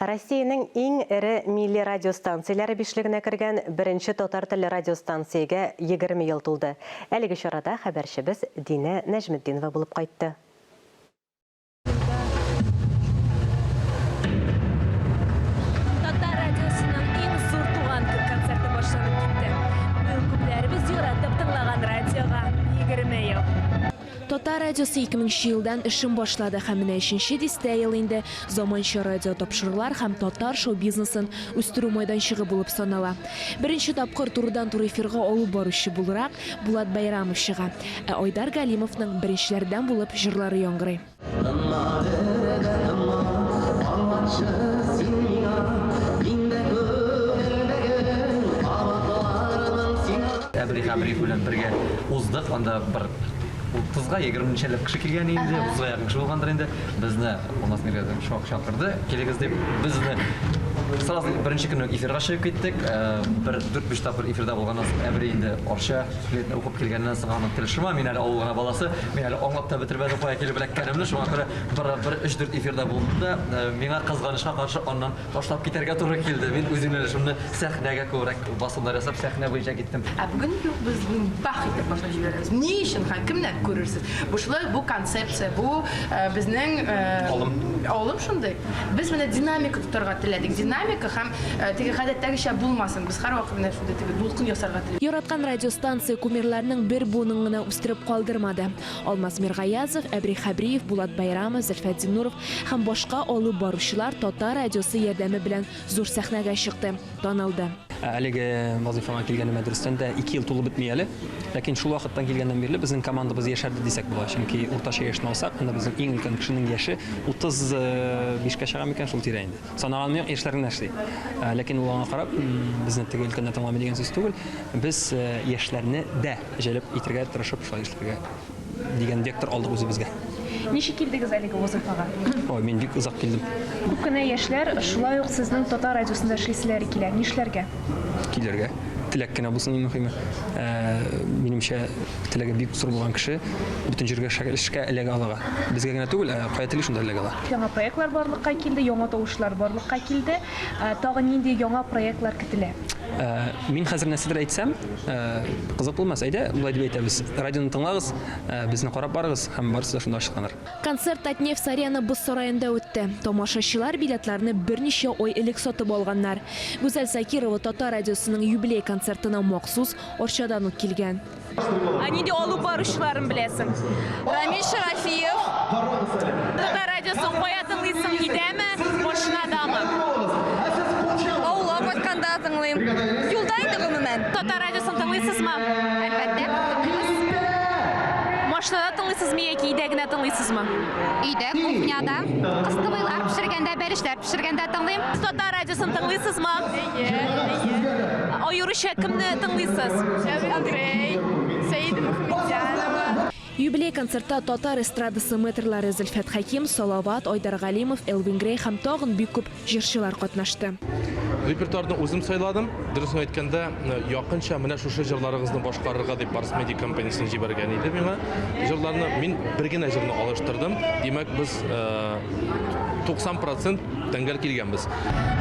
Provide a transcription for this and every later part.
Россияның ең ірі милли радиостанциялары бишлігіне кірген бірінші татар тілі радиостанцияға 20 ел толды. Әлігі шарада хабаршыбыз Дина Нәжмеддинова болып қайтты. Татар радиосының ең зор туған күн концерті башланып кетті. Бұл көпләріміз юратып тыңлаған радиоға 20 ел. Татар радиосы 2000 жылдан ішін башлады һәм менә 3-нче дистә ел инде заманча радио тапшырулар һәм татар шоу-бизнесын үстерү майданчыгы булып санала. Беренче тапкыр турыдан-туры эфирга алып баручы буларак Булат Байрамов чыга. Айдар Галимовның беренчеләрдән булып җырлары яңгырый. Әбри белән бергә уздык, анда бер 30-га 20-нчеләп кеше килгән инде, 30-га якын кеше булгандыр инде. Безне Алмазмирга шок чакырды. Келегез дип, безне сразу беренче көнне эфирга чыгып киттек. Бер 4-5 тапкыр эфирда булганнан соң Әбри инде Орча билетны укып килгәннән соң аны телешмә, мин әле авылга баласы, мин әле аңлап та бетермәдем, кая килеп беләккәнемне, шуңа күрә бер 3-4 эфирда булды да, миңа кызганычка каршы аннан ташлап китәргә туры килде. Мин үземне шуны сәхнәгә күрәк басымда ясап сәхнә буенча киттем. Бүген без бахыт башлап җибәрәбез. Ни өчен һәм кемнәр күрерсез? Бу концепция, бу безнең алым шундый. Без менә динамика тотарга теләдек. Динамика һәм теге гадәттәгечә булмасын. Без һәрвакыт менә шундый теге дулкын ясарга теләдек. Яраткан радиостанция кумирларның бер буынын гына үстереп калдырмады. Алмазмир Гаязов, Әбри Хабриев, Булат Байрамов, Зөлфәддин Нуров һәм башка алып баручылар татар радиосы ярдәме белән зур сәхнәгә чыкты, танылды. Әлеге вазифага килгәнемә дөрестән дә 2 ел тулып бетми әле. Ләкин шул вакыттан килгәннән бирле безнең командабыз яшәрде дисәк була. Чөнки уртача яшьне алсак, анда безнең иң өлкән кешенең яше 35-кә чыга микән шул тирә инде. Санаганның яшьләренә эшли. Ләкин ул аңа карап, безне теге өлкәнне тыңламый дигән сүз түгел. Без яшьләрне дә җәлеп итәргә тырышып шулай эшләргә дигән вектор алдык үзебезгә. Ничек килдегез әлеге вазифага? Ой, мин бик узак килдем. Бу көне яшьләр шулай ук сезнең татар радиосында эшлисезләр килә. Нишләргә? Килергә. Теләк кенә булсын иң мөһиме. Минемчә теләге бик зур булган кеше бөтен җиргә эшкә эләгә ала. Безгә генә түгел, кая теле шунда эләгә ала. Яңа проектлар барлыкка килде, яңа тавышлар барлыкка килде. Тагын нинди яңа проектлар көтелә? Мин хәзер нәрсәдер әйтсәм, кызык булмас. Әйдә, улай дип әйтәбез. Радионы тыңлагыз, безне карап барыгыз һәм барысы да шунда ачыкланыр. Концерт Татнефть-Арена Боз сараенда үтте. Тамашачылар билетларны берничә ай элек сатып алганнар. Гүзәл Закирова татар радиосының юбилей концертына махсус Орчадан ук килгән. Нинди алып баручыларын беләсең? Рамил Шарафиев. Татар радиосын кая тыңлыйсың, идәме, машинадамы? Аулап атканда тыңлыйм. Юлда инде гомумән. Татар радиосын тыңлыйсызмы? Әлбәттә, тыңлыйбыз. Машинада тыңлыйсызмы яки өйдә генә тыңлыйсызмы? Өйдә, кухняда, кыстыбыйлар пешергәндә, бәрешләр пешергәндә тыңлыйм. Татар радиосын тыңлыйсызмы? Аеруча кемне тыңлыйсыз? Андрей, Сәйид Мөхәммәдҗанова. Юбилей концертта татар эстрадасы метрлары Зөлфәт Хаким, Салават, Айдар Галимов, Элвин Грей һәм тагын бик күп җырчылар катнашты. Репертуарны үзем сайладым. Дөресен әйткәндә, якынча менә шушы җырларыгызны башкарырга дип Барс Медиа компаниясен җибәргән иде миңа. Җырларны мин бер генә җырны алыштырдым. Димәк, біз 90% тәңгәл килгәнбез.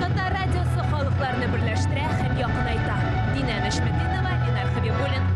Татар радиосы халыкларны берләштерә һәм якынайта. Дина Нәжмеддинова, Ленар Хабибуллин,